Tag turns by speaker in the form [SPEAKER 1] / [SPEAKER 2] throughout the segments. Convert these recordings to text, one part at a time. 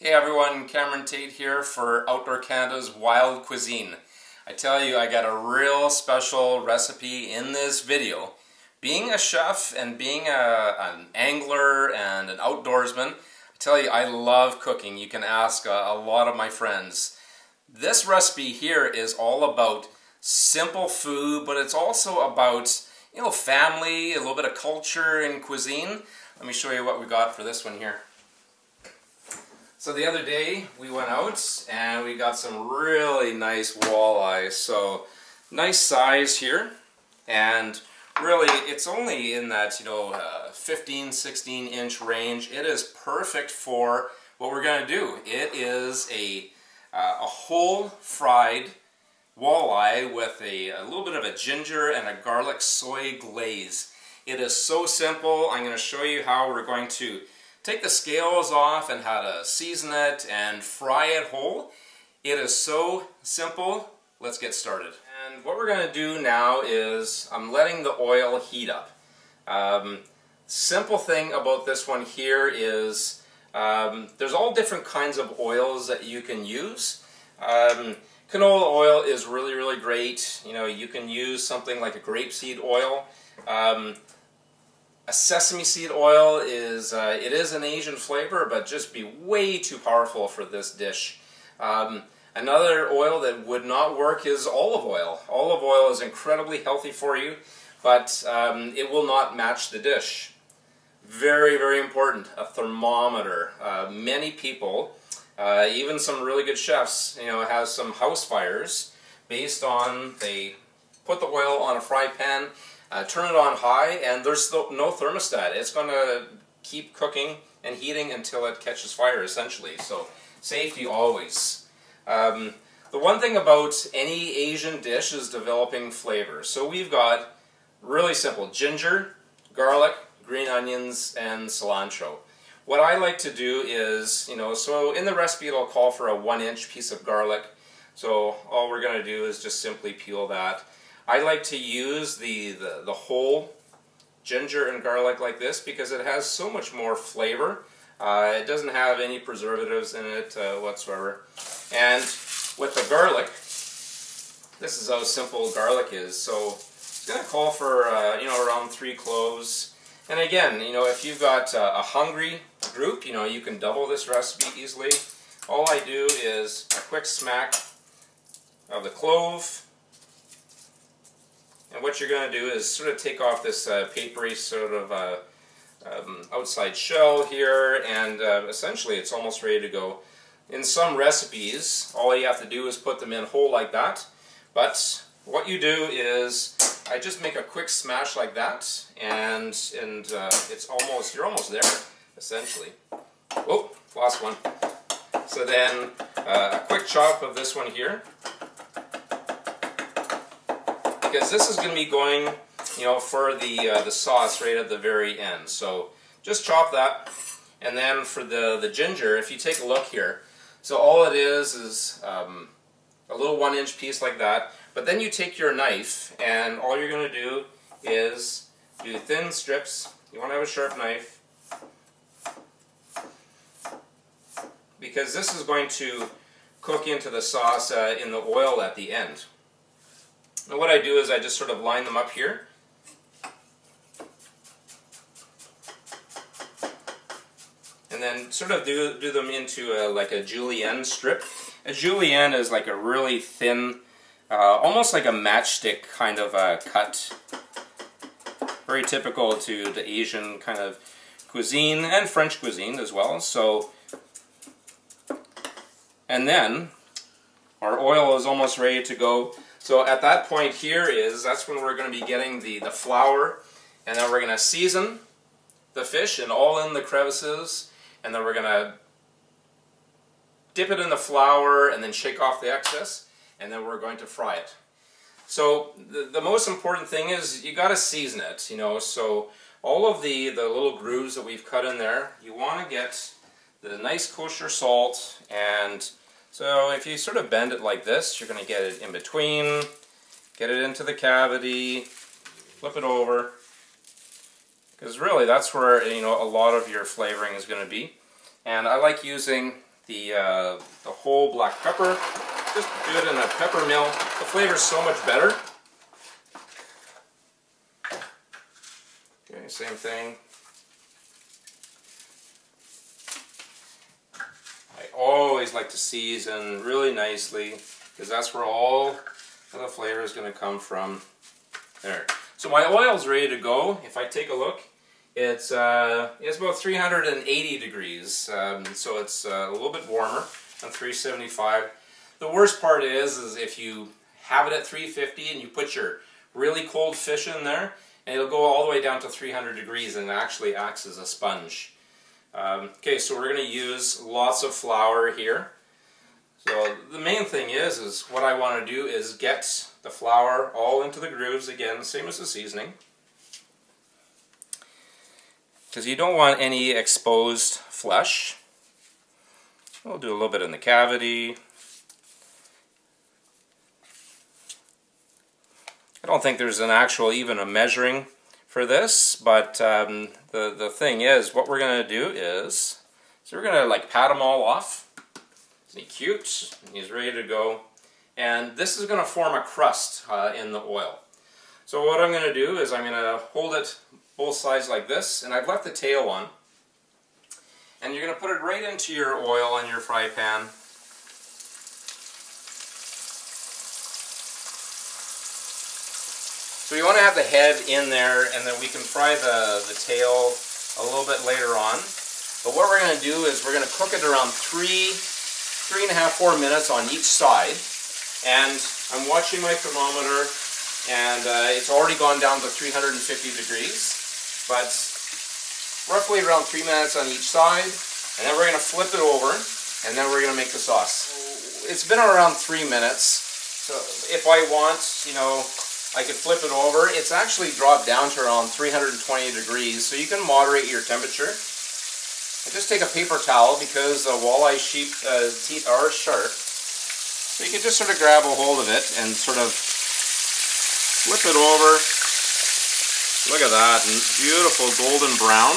[SPEAKER 1] Hey everyone, Cameron Tait here for Outdoor Canada's Wild Cuisine. I tell you, I got a real special recipe in this video. Being a chef and being an angler and an outdoorsman, I tell you, I love cooking. You can ask a lot of my friends. This recipe here is all about simple food, but it's also about, family, a little bit of culture and cuisine. Let me show you what we got for this one here. So the other day we went out and we got some really nice walleye. So nice size here, and really it's only in that 15-16 inch range. It is perfect for what we're going to do. It is a whole fried walleye with a little bit of a ginger and a garlic soy glaze. It is so simple. I'm going to show you how we're going to take the scales off and how to season it and fry it whole. It is so simple. Let's get started. And what we're going to do now is I'm letting the oil heat up. Simple thing about this one here is there's all different kinds of oils that you can use. Canola oil is really great. You can use something like a grapeseed oil. A sesame seed oil is it is an Asian flavor, but just be way too powerful for this dish. Another oil that would not work is olive oil. Olive oil is incredibly healthy for you, but it will not match the dish. Very important. A thermometer. Many people, even some really good chefs, have some house fires based on they put the oil on a fry pan. Turn it on high, and there's no thermostat. It's going to keep cooking and heating until it catches fire, essentially. So, safety always. The one thing about any Asian dish is developing flavor. So we've got really simple ginger, garlic, green onions, and cilantro. What I like to do is, so in the recipe it'll call for a 1-inch piece of garlic. So all we're going to do is just simply peel that. I like to use the whole ginger and garlic like this because it has so much more flavor. It doesn't have any preservatives in it whatsoever. And with the garlic, this is how simple garlic is. So it's going to call for around 3 cloves. And again, if you've got a hungry group, you can double this recipe easily. All I do is a quick smack of the clove. And what you're going to do is sort of take off this papery sort of outside shell here, and essentially it's almost ready to go. In some recipes, all you have to do is put them in whole like that. But what you do is, I just make a quick smash like that, and you're almost there, essentially. Oh, lost one. So then a quick chop of this one here. Because this is going to be going, for the sauce right at the very end. So just chop that, and then for the ginger, if you take a look here, so all it is a little 1-inch piece like that. But then you take your knife, and all you're going to do is do thin strips. You want to have a sharp knife, because this is going to cook into the sauce in the oil at the end. And what I do is I just sort of line them up here. And then sort of do them into like a julienne strip. A julienne is like a really thin, almost like a matchstick kind of cut. Very typical to the Asian kind of cuisine and French cuisine as well. So, and then our oil is almost ready to go. So at that point here that's when we're going to be getting the flour, and then we're going to season the fish and all in the crevices, and then we're going to dip it in the flour and then shake off the excess, and then we're going to fry it. So the most important thing is you got to season it, so all of the little grooves that we've cut in there, you want to get the nice kosher salt. And so if you sort of bend it like this, you're going to get it in between, get it into the cavity, flip it over, because really that's where a lot of your flavoring is going to be. And I like using the whole black pepper. Just do it in a pepper mill. The flavor is so much better. Okay, same thing. I always like to season really nicely because that's where all of the flavor is going to come from. There. So my oil's ready to go. If I take a look, it's about 380 degrees, so it's a little bit warmer than 375. The worst part is if you have it at 350 and you put your really cold fish in there, and it'll go all the way down to 300 degrees and it actually acts as a sponge. Okay, so we're going to use lots of flour here. So the main thing is what I want to do is get the flour all into the grooves again, same as the seasoning. Because you don't want any exposed flesh. We'll do a little bit in the cavity. I don't think there's an actual even a measuring for this, but the thing is, what we're going to do is, so we're going to like pat them all off. Isn't he cute? He's ready to go. And this is going to form a crust in the oil. So what I'm going to do is I'm going to hold it both sides like this, and I've left the tail on. And you're going to put it right into your oil in your fry pan. So you want to have the head in there, and then we can fry the tail a little bit later on. But what we're going to do is we're going to cook it around 3.5, 4 minutes on each side. And I'm watching my thermometer, and it's already gone down to 350 degrees. But roughly around 3 minutes on each side. And then we're going to flip it over, and then we're going to make the sauce. It's been around 3 minutes. So if I want, you know, I could flip it over. It's actually dropped down to around 320 degrees, so you can moderate your temperature. I just take a paper towel because the walleye teeth are sharp. So you can just sort of grab a hold of it and sort of flip it over. Look at that, and it's beautiful golden brown.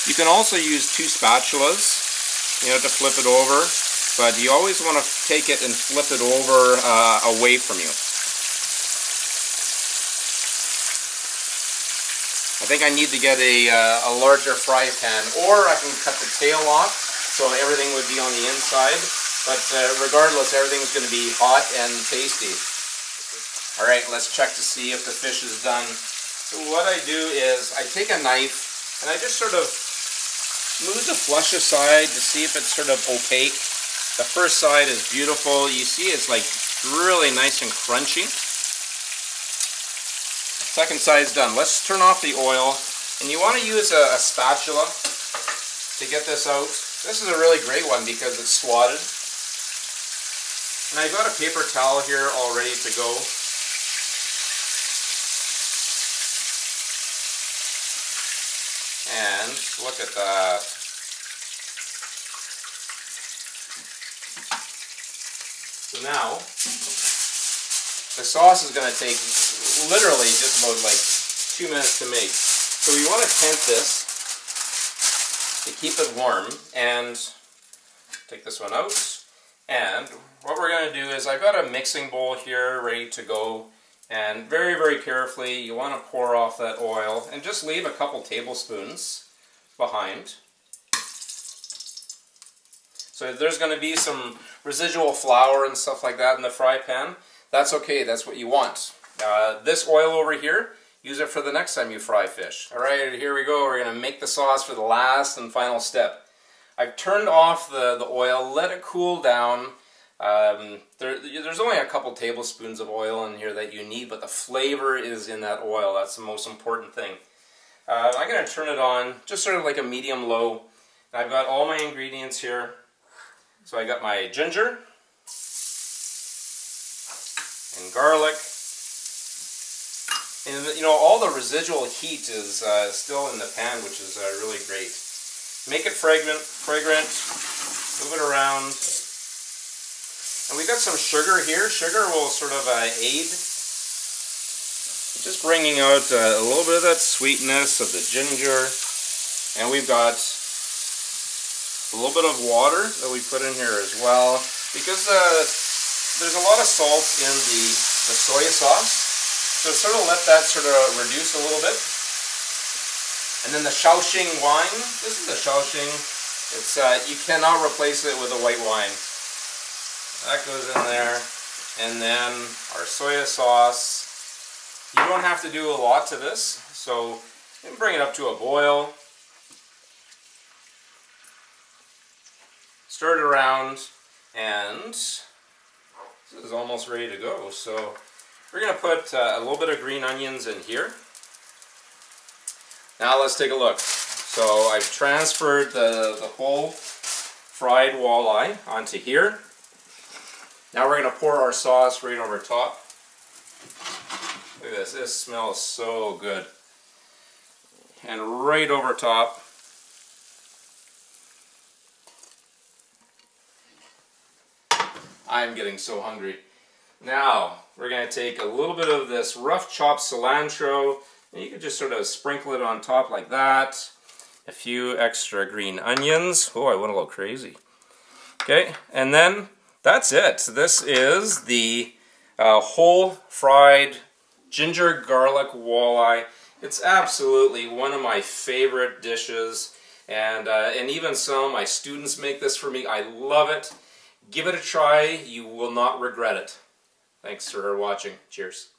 [SPEAKER 1] You can also use 2 spatulas, you know, to flip it over, but you always want to take it and flip it over away from you. I think I need to get a larger fry pan, or I can cut the tail off so everything would be on the inside. But regardless, everything's going to be hot and tasty. Alright, let's check to see if the fish is done. So what I do is I take a knife and I just sort of move the flesh aside to see if it's sort of opaque. The first side is beautiful. You see it's like really nice and crunchy. Second side's done. Let's turn off the oil, and you want to use a spatula to get this out. This is a really great one because it's swatted. And I've got a paper towel here all ready to go. And look at that. So now, the sauce is going to take literally just about like 2 minutes to make. So we want to tent this to keep it warm, and take this one out. And what we're going to do is I've got a mixing bowl here ready to go, and very, very carefully you want to pour off that oil and just leave a couple tablespoons behind. So if there's going to be some residual flour and stuff like that in the fry pan, that's okay, that's what you want. This oil over here, use it for the next time you fry fish. Alright, here we go. We're going to make the sauce for the last and final step. I've turned off the oil, let it cool down. There's only a couple tablespoons of oil in here that you need, but the flavor is in that oil. That's the most important thing. I'm going to turn it on, just sort of like a medium-low. I've got all my ingredients here. So I got my ginger and garlic. And you know, all the residual heat is still in the pan, which is really great. Make it fragrant, move it around. And we've got some sugar here. Sugar will sort of aid, just bringing out a little bit of that sweetness of the ginger. And we've got A little bit of water that we put in here as well, because there's a lot of salt in the soy sauce. So sort of let that sort of reduce a little bit. And then the Shaoxing wine. This is the Shaoxing. It's you cannot replace it with a white wine. That goes in there. And then our soy sauce. You don't have to do a lot to this. So you can bring it up to a boil. Stir it around. And this is almost ready to go. So we're going to put a little bit of green onions in here. Now let's take a look. So I've transferred the whole fried walleye onto here. Now we're going to pour our sauce right over top. Look at this. This smells so good. And right over top. I'm getting so hungry. Now, we're going to take a little bit of this rough chopped cilantro, and you can just sort of sprinkle it on top like that. A few extra green onions. Oh, I went a little crazy. Okay, and then that's it. This is the whole fried ginger garlic walleye. It's absolutely one of my favorite dishes, and even some of my students make this for me. I love it. Give it a try. You will not regret it. Thanks for watching. Cheers.